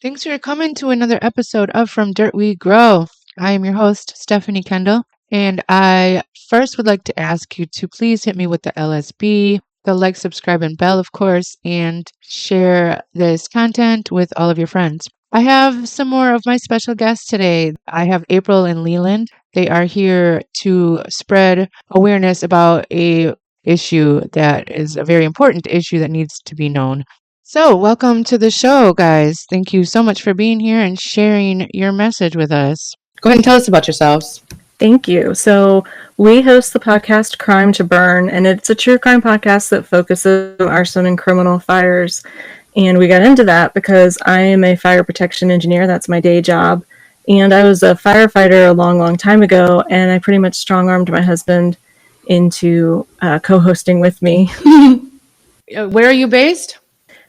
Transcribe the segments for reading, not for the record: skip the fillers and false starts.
Thanks for coming to another episode of From Dirt We Grow. I am your host, Stephanie Kendall, and I first would like to ask you to please hit me with the LSB, the like, subscribe, and bell, of course, and share this content with all of your friends. I have some more of my special guests today. I have April and Leland. They are here to spread awareness about a issue that is a very important issue that needs to be known. So, welcome to the show, guys. Thank you so much for being here and sharing your message with us. Go ahead and tell us about yourselves. Thank you. So, we host the podcast Crime to Burn, and it's a true crime podcast that focuses on arson and criminal fires. And we got into that because I am a fire protection engineer. That's my day job. And I was a firefighter a long, long time ago, and I pretty much strong-armed my husband into co-hosting with me. Where are you based?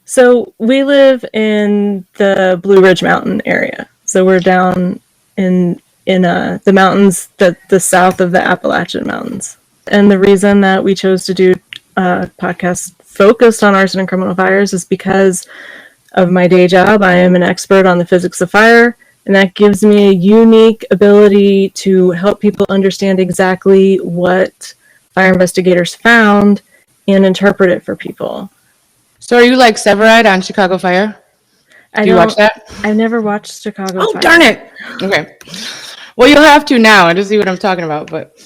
So we live in the Blue Ridge Mountain area. So we're down in the mountains, the south of the Appalachian Mountains. And the reason that we chose to do a podcast focused on arson and criminal fires is because of my day job. I am an expert on the physics of fire, and that gives me a unique ability to help people understand exactly what fire investigators found and interpret it for people. So are you like Severide on Chicago Fire? Do you watch that? I've never watched Chicago Fire. Oh, darn it! Okay. Well, you'll have to now to see what I'm talking about. But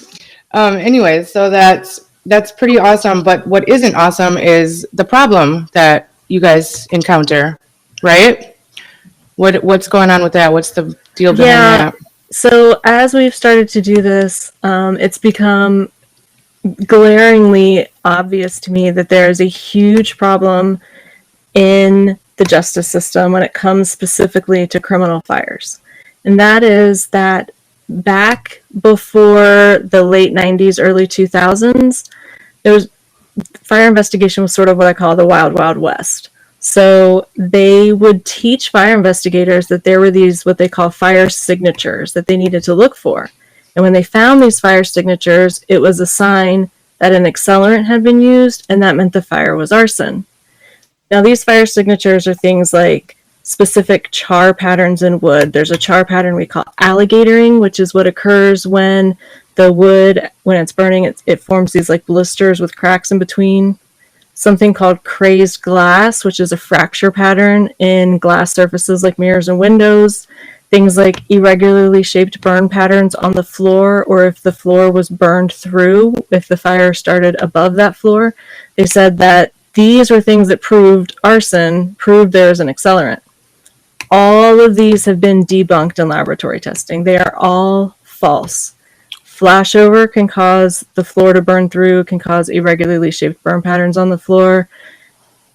anyway, so that's pretty awesome. But what isn't awesome is the problem that you guys encounter, right? What's going on with that? What's the deal behind that? So as we've started to do this, it's become glaringly obvious to me that there is a huge problem in the justice system when it comes specifically to criminal fires. And that is that back before the late 90s, early 2000s, fire investigation was sort of what I call the Wild Wild West. So they would teach fire investigators that there were these what they call fire signatures that they needed to look for. And when they found these fire signatures, it was a sign that an accelerant had been used, and that meant the fire was arson. Now, these fire signatures are things like specific char patterns in wood. There's a char pattern we call alligatoring, which is what occurs when the wood, when it's burning, it forms these like blisters with cracks in between. Something called crazed glass, which is a fracture pattern in glass surfaces like mirrors and windows. Things like irregularly shaped burn patterns on the floor, or if the floor was burned through, if the fire started above that floor. They said that these were things that proved arson, proved there was an accelerant. All of these have been debunked in laboratory testing. They are all false. Flashover can cause the floor to burn through, can cause irregularly shaped burn patterns on the floor.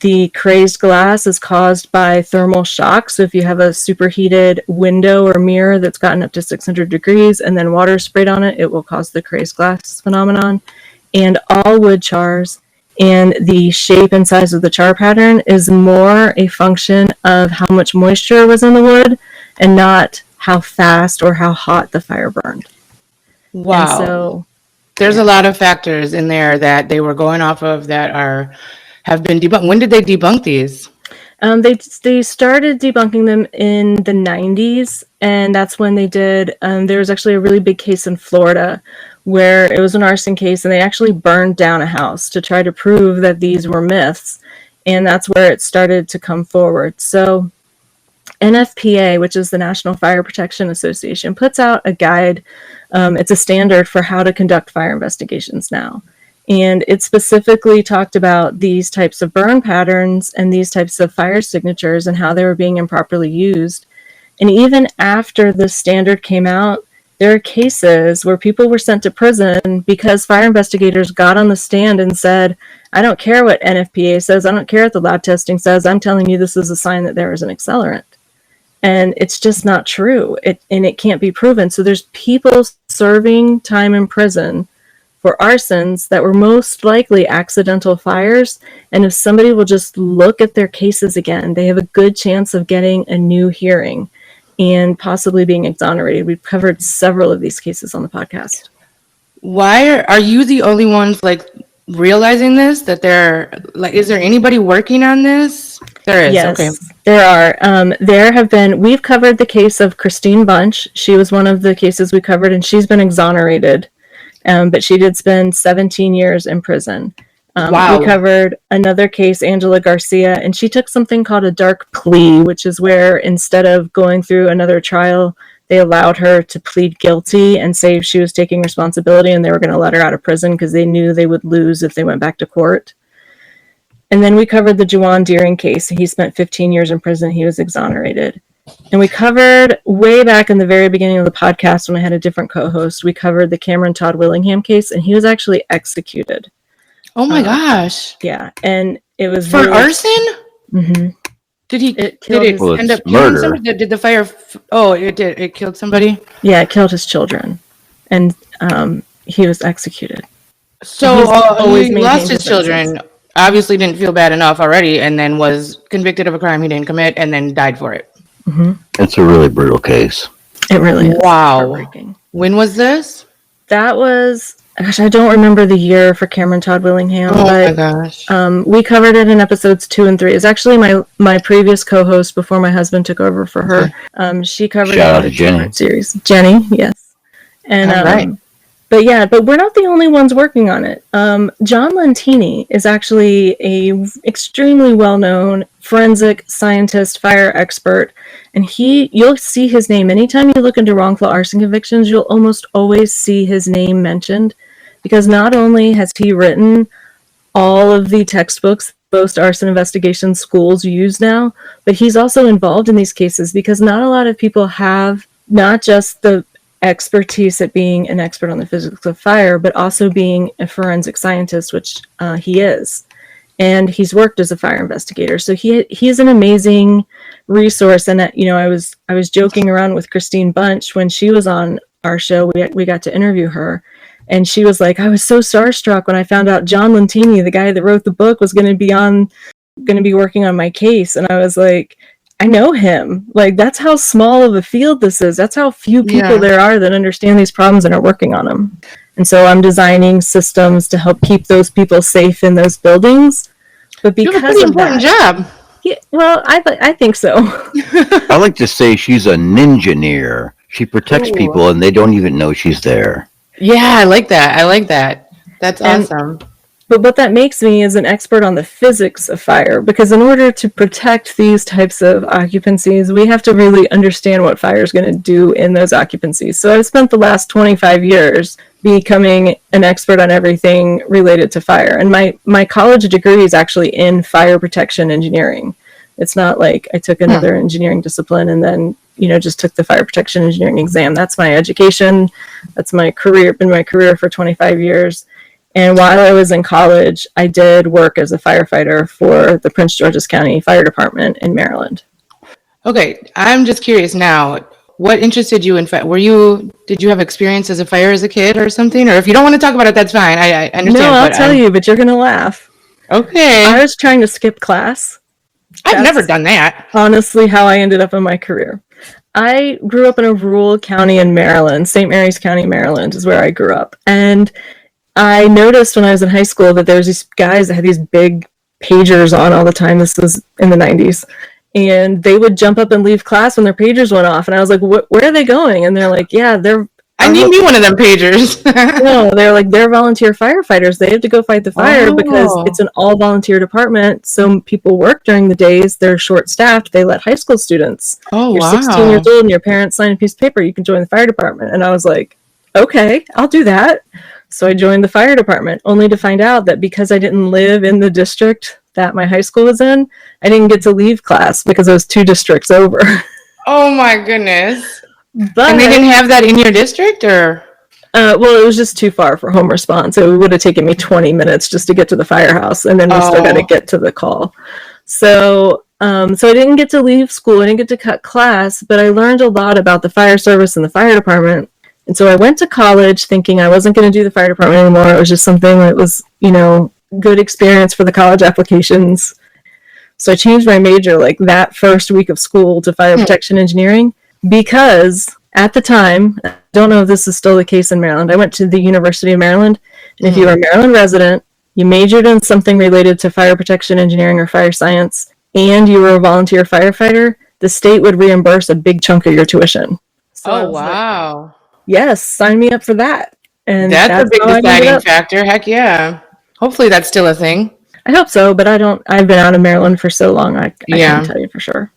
The crazed glass is caused by thermal shock. So if you have a superheated window or mirror that's gotten up to 600 degrees and then water sprayed on it, it will cause the crazed glass phenomenon. And all wood chars and the shape and size of the char pattern is more a function of how much moisture was in the wood and not how fast or how hot the fire burned. Wow. And so there's a lot of factors in there that they were going off of that have been debunked. When did they debunk these? They started debunking them in the 90s, and that's when they did. There was actually a really big case in Florida where it was an arson case, and they actually burned down a house to try to prove that these were myths, and that's where it started to come forward. So NFPA, which is the National Fire Protection Association, puts out a guide. It's a standard for how to conduct fire investigations now. And it specifically talked about these types of burn patterns and these types of fire signatures and how they were being improperly used. And even after the standard came out, there are cases where people were sent to prison because fire investigators got on the stand and said, I don't care what NFPA says, I don't care what the lab testing says, I'm telling you this is a sign that there is an accelerant. And it's just not true, and it can't be proven. So there's people serving time in prison for arsons that were most likely accidental fires. And if somebody will just look at their cases again, they have a good chance of getting a new hearing and possibly being exonerated. We've covered several of these cases on the podcast. Why are you the only ones like realizing this? That they're like, is there anybody working on this? There is. Yes, Okay. there are. We've covered the case of Christine Bunch. She was one of the cases we covered, and she's been exonerated. But she did spend 17 years in prison. Wow. We covered another case, Angela Garcia, and she took something called a dark plea, which is where instead of going through another trial, they allowed her to plead guilty and say she was taking responsibility, and they were going to let her out of prison because they knew they would lose if they went back to court. And then we covered the Juwan Deering case. He spent 15 years in prison. He was exonerated. And we covered way back in the very beginning of the podcast when I had a different co-host, we covered the Cameron Todd Willingham case, and he was actually executed. Oh my gosh. Yeah, and it was For arson? Mm-hmm. Did it Well, end it's up killing murder. somebody? Did the fire? It did. It killed somebody. Yeah, it killed his children, and he was executed. So always he maintained lost his his children. innocence. Obviously, didn't feel bad enough already, and then was convicted of a crime he didn't commit, and then died for it. Mm-hmm. It's a really brutal case. It really is. Wow. Heartbreaking. When was this? That was, gosh, I don't remember the year for Cameron Todd Willingham, Oh my but gosh. we covered it in episodes 2 and 3. It's actually my previous co-host before my husband took over for her. She covered Shout out it in to Jenny. a different series. Jenny, yes. And All right. but we're not the only ones working on it. John Lentini is actually a extremely well-known forensic scientist, fire expert, and you'll see his name anytime you look into wrongful arson convictions. You'll almost always see his name mentioned, because not only has he written all of the textbooks most arson investigation schools use now, but he's also involved in these cases because not a lot of people have not just the expertise at being an expert on the physics of fire, but also being a forensic scientist, which he is. And he's worked as a fire investigator. So he's an amazing resource. And I was joking around with Christine Bunch when she was on our show. We got to interview her. And she was like, I was so starstruck when I found out John Lentini, the guy that wrote the book, was going to be working on my case. And I was like, I know him. Like, that's how small of a field this is. That's how few people there are that understand these problems and are working on them. And so I'm designing systems to help keep those people safe in those buildings. But because You have a pretty of important that, job. yeah, well, I think so. I like to say she's a ninja-neer. She protects Ooh. people and they don't even know she's there. Yeah, I like that. That's awesome. But what that makes me is an expert on the physics of fire, because in order to protect these types of occupancies, we have to really understand what fire is going to do in those occupancies. So I've spent the last 25 years becoming an expert on everything related to fire. And my college degree is actually in fire protection engineering. It's not like I took another engineering discipline and then, just took the fire protection engineering exam. That's my education. That's my career, been my career for 25 years. And while I was in college, I did work as a firefighter for the Prince George's County Fire Department in Maryland. Okay, I'm just curious now. What interested you in fire? Did you have experience as a fire as a kid or something? Or if you don't want to talk about it, that's fine. I understand. No, I'll tell you, but you're going to laugh. Okay. I was trying to skip class. I've never done that. Honestly, how I ended up in my career. I grew up in a rural county in Maryland. St. Mary's County, Maryland is where I grew up. And I noticed when I was in high school that there was these guys that had these big pagers on all the time. This was in the 90s. And they would jump up and leave class when their pagers went off. And I was like, where are they going? And they're like, yeah, I need me one of them pagers. No, they're like, they're volunteer firefighters. They have to go fight the fire because it's an all volunteer department. So people work during the days. They're short staffed. They let high school students. Oh, You're wow. 16 years old and your parents sign a piece of paper. You can join the fire department. And I was like, okay, I'll do that. So I joined the fire department, only to find out that because I didn't live in the district that my high school was in, I didn't get to leave class because I was 2 districts over. Oh my goodness. But, And they didn't have that in your district, or? well, it was just too far for home response. It would have taken me 20 minutes just to get to the firehouse, and then we still got to get to the call. So I didn't get to leave school. I didn't get to cut class, but I learned a lot about the fire service and the fire department. And so I went to college thinking I wasn't going to do the fire department anymore. It was just something that was, good experience for the college applications. So I changed my major like that first week of school to fire protection engineering, because at the time, I don't know if this is still the case in Maryland, I went to the University of Maryland, and if you were a Maryland resident, you majored in something related to fire protection engineering or fire science, and you were a volunteer firefighter, the state would reimburse a big chunk of your tuition. So I Oh, was like, wow. yes, sign me up for that. And That's a that's big how I ended deciding up. factor. Heck yeah. Hopefully that's still a thing. I hope so, but I've been out of Maryland for so long, I Yeah. can't tell you for sure.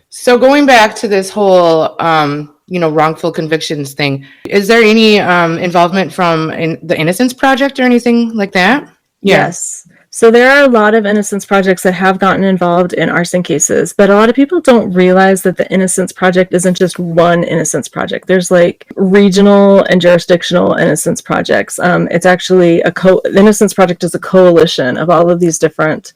So going back to this whole, wrongful convictions thing, is there any involvement from the Innocence Project or anything like that? Yeah. Yes. So there are a lot of Innocence Projects that have gotten involved in arson cases, but a lot of people don't realize that the Innocence Project isn't just one Innocence Project. There's like regional and jurisdictional Innocence Projects. It's actually the Innocence Project is a coalition of all of these different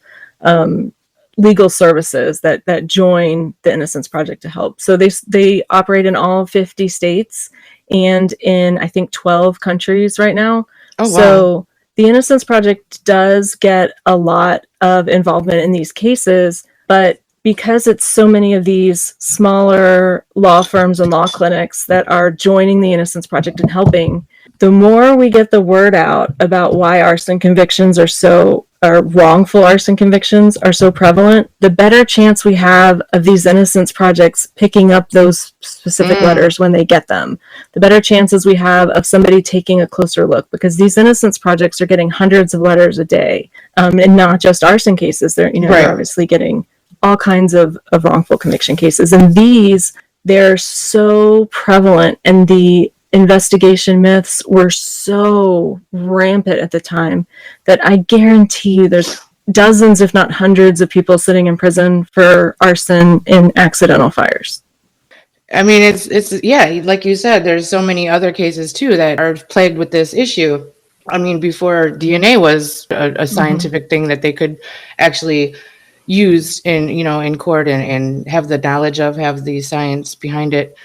legal services that join the Innocence Project to help. So they operate in all 50 states and in, I think, 12 countries right now. Oh, wow. So the Innocence Project does get a lot of involvement in these cases, but because it's so many of these smaller law firms and law clinics that are joining the Innocence Project and helping, the more we get the word out about why arson convictions or wrongful arson convictions are so prevalent, the better chance we have of these Innocence Projects picking up those specific letters when they get them. The better chances we have of somebody taking a closer look, because these Innocence Projects are getting hundreds of letters a day, and not just arson cases. They're obviously getting all kinds of wrongful conviction cases, and they're so prevalent, and the investigation myths were so rampant at the time that I guarantee you there's dozens, if not hundreds, of people sitting in prison for arson in accidental fires. I mean, it's like you said, there's so many other cases too that are plagued with this issue. I mean, before DNA was a scientific thing that they could actually use in court and have the knowledge of, have the science behind it.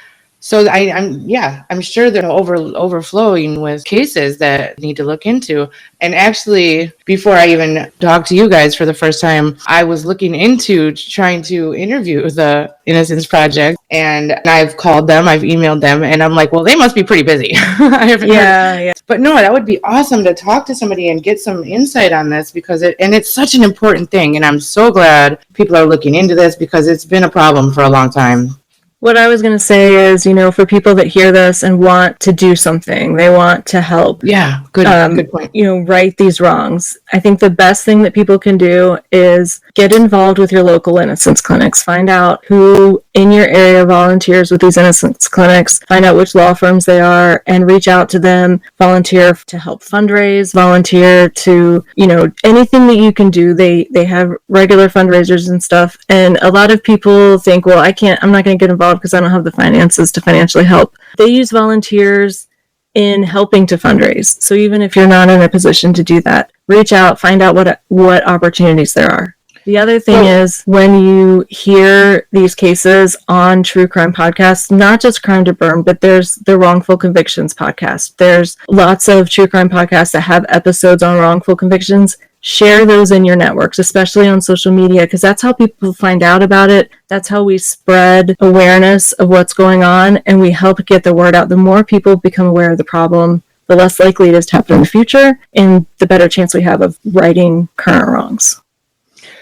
So I'm sure they're overflowing with cases that need to look into. And actually, before I even talked to you guys for the first time, I was looking into trying to interview the Innocence Project, and I've called them, I've emailed them, and I'm like, well, they must be pretty busy. I haven't heard. But no, that would be awesome to talk to somebody and get some insight on this, because it's such an important thing, and I'm so glad people are looking into this, because it's been a problem for a long time. What I was going to say is, for people that hear this and want to do something, they want to help. Yeah, good point. Right these wrongs. I think the best thing that people can do is get involved with your local innocence clinics. Find out who in your area volunteers with these innocence clinics. Find out which law firms they are and reach out to them. Volunteer to help fundraise. Volunteer to, anything that you can do. They have regular fundraisers and stuff. And a lot of people think, well, I'm not going to get involved because I don't have the finances to financially help. They use volunteers in helping to fundraise. So even if you're not in a position to do that, reach out, find out what opportunities there are. The other thing is, when you hear these cases on true crime podcasts, not just Crime to Burn, but there's the Wrongful Convictions podcast. There's lots of true crime podcasts that have episodes on wrongful convictions. Share those in your networks, especially on social media, because that's how people find out about it. That's how we spread awareness of what's going on, and we help get the word out. The more people become aware of the problem, the less likely it is to happen in the future, and the better chance we have of righting current wrongs.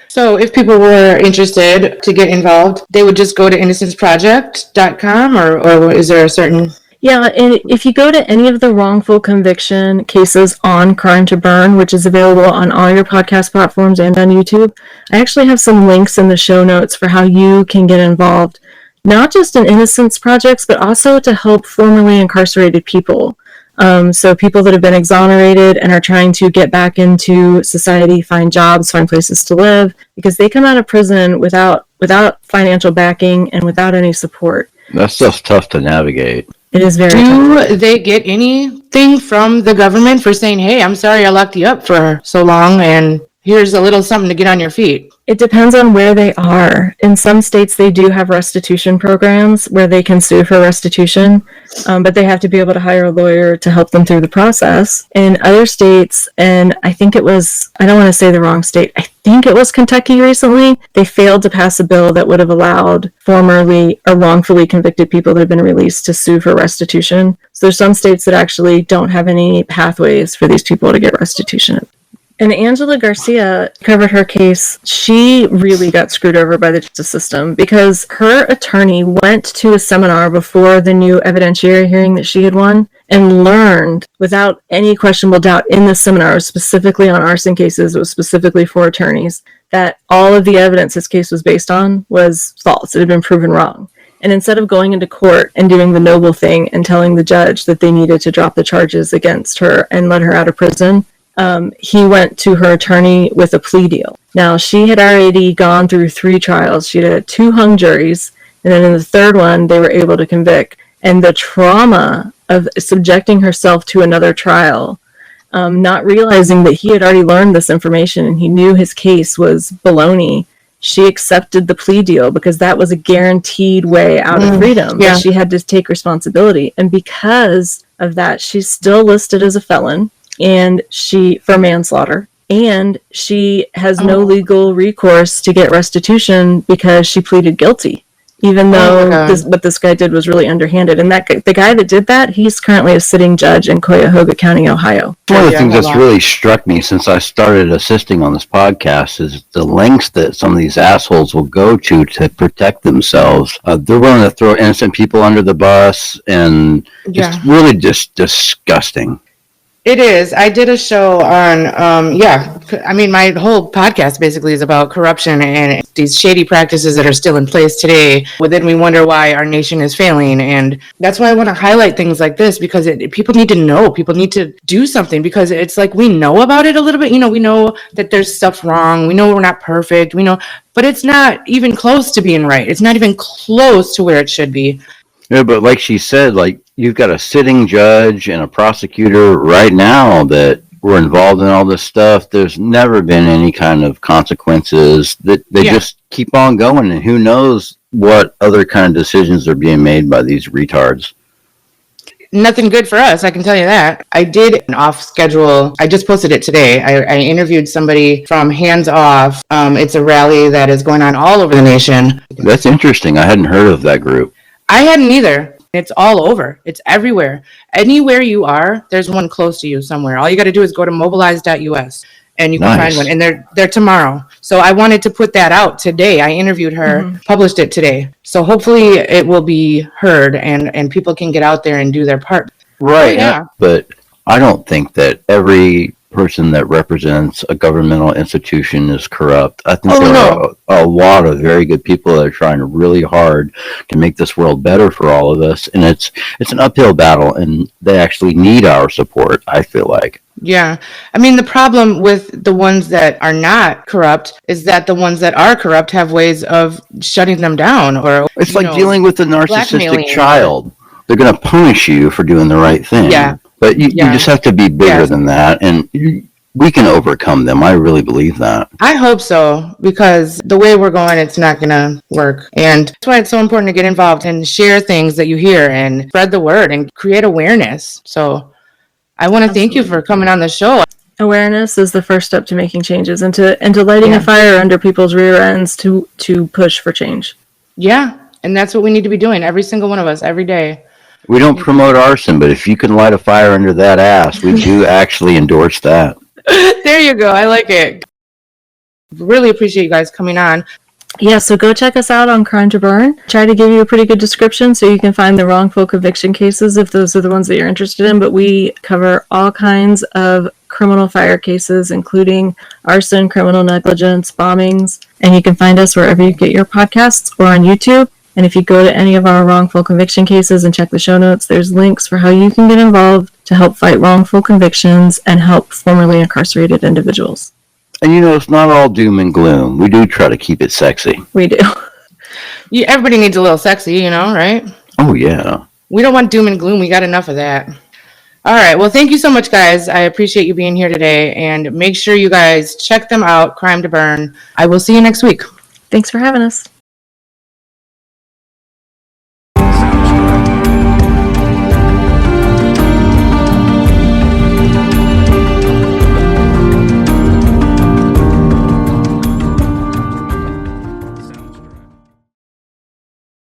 So if people were interested to get involved, they would just go to innocenceproject.com, or is there a certain... Yeah, and if you go to any of the wrongful conviction cases on Crime to Burn, which is available on all your podcast platforms and on YouTube, I actually have some links in the show notes for how you can get involved, not just in innocence projects, but also to help formerly incarcerated people. So people that have been exonerated and are trying to get back into society, find jobs, find places to live, because they come out of prison without financial backing and without any support. That stuff's tough to navigate. It is very tough. Do they get anything from the government for saying, hey, I'm sorry I locked you up for so long, and here's a little something to get on your feet? It depends on where they are. In some states, they do have restitution programs where they can sue for restitution, but they have to be able to hire a lawyer to help them through the process. In other states, and I think it was, I don't want to say the wrong state, I think it was Kentucky recently, they failed to pass a bill that would have allowed formerly or wrongfully convicted people that have been released to sue for restitution. So there's some states that actually don't have any pathways for these people to get restitution. And Angela Garcia covered her case. She really got screwed over by the justice system because her attorney went to a seminar before the new evidentiary hearing that she had won and learned without any questionable doubt in the seminar, specifically on arson cases, it was specifically for attorneys, that all of the evidence this case was based on was false. It had been proven wrong. And instead of going into court and doing the noble thing and telling the judge that they needed to drop the charges against her and let her out of prison, he went to her attorney with a plea deal. Now, she had already gone through 3 trials. She had 2 hung juries, and then in the 3rd one, they were able to convict. And the trauma of subjecting herself to another trial, not realizing that he had already learned this information and he knew his case was baloney, she accepted the plea deal because that was a guaranteed way out of freedom. Yeah. But she had to take responsibility. And because of that, she's still listed as a felon. And for manslaughter, and she has no legal recourse to get restitution because she pleaded guilty, even though what this guy did was really underhanded. And the guy that did that, he's currently a sitting judge in Cuyahoga County, Ohio. One of the things that's really struck me since I started assisting on this podcast is the lengths that some of these assholes will go to protect themselves. They're willing to throw innocent people under the bus, and it's really just disgusting. It is. I did a show on, I mean, my whole podcast basically is about corruption and these shady practices that are still in place today. Well, then we wonder why our nation is failing. And that's why I want to highlight things like this, because people need to know. People need to do something, because it's like we know about it a little bit. You know, we know that there's stuff wrong. We know we're not perfect. We know, but it's not even close to being right. It's not even close to where it should be. Yeah, but like she said, like, you've got a sitting judge and a prosecutor right now that were involved in all this stuff. There's never been any kind of consequences. That they just keep on going, and who knows what other kind of decisions are being made by these retards. Nothing good for us, I can tell you that. I did an off schedule. I just posted it today. I interviewed somebody from Hands Off. It's a rally that is going on all over the nation. That's interesting. I hadn't heard of that group. I hadn't either. It's all over. It's everywhere. Anywhere you are, there's one close to you somewhere. All you got to do is go to mobilize.us and you can find one. And they're tomorrow. So I wanted to put that out today. I interviewed her, published it today. So hopefully it will be heard and people can get out there and do their part. Right. Yeah. But I don't think that every person that represents a governmental institution is corrupt. I think there are a lot of very good people that are trying really hard to make this world better for all of us, and it's an uphill battle, and they actually need our support, I feel like. Yeah. I mean, the problem with the ones that are not corrupt is that the ones that are corrupt have ways of shutting them down, or it's like dealing with a narcissistic child. They're going to punish you for doing the right thing. Yeah. But you just have to be bigger than that, and we can overcome them. I really believe that. I hope so, because the way we're going, it's not going to work. And that's why it's so important to get involved and share things that you hear and spread the word and create awareness. So I want to thank you for coming on the show. Awareness is the first step to making changes and to lighting a fire under people's rear ends to push for change. Yeah, and that's what we need to be doing, every single one of us, every day. We don't promote arson, but if you can light a fire under that ass, we do actually endorse that. There you go. I like it. Really appreciate you guys coming on. Yeah, so go check us out on Crime to Burn. Try to give you a pretty good description so you can find the wrongful conviction cases if those are the ones that you're interested in. But we cover all kinds of criminal fire cases, including arson, criminal negligence, bombings. And you can find us wherever you get your podcasts or on YouTube. And if you go to any of our wrongful conviction cases and check the show notes, there's links for how you can get involved to help fight wrongful convictions and help formerly incarcerated individuals. And it's not all doom and gloom. We do try to keep it sexy. We do. Everybody needs a little sexy, right? Oh, yeah. We don't want doom and gloom. We got enough of that. All right. Well, thank you so much, guys. I appreciate you being here today. And make sure you guys check them out, Crime to Burn. I will see you next week. Thanks for having us.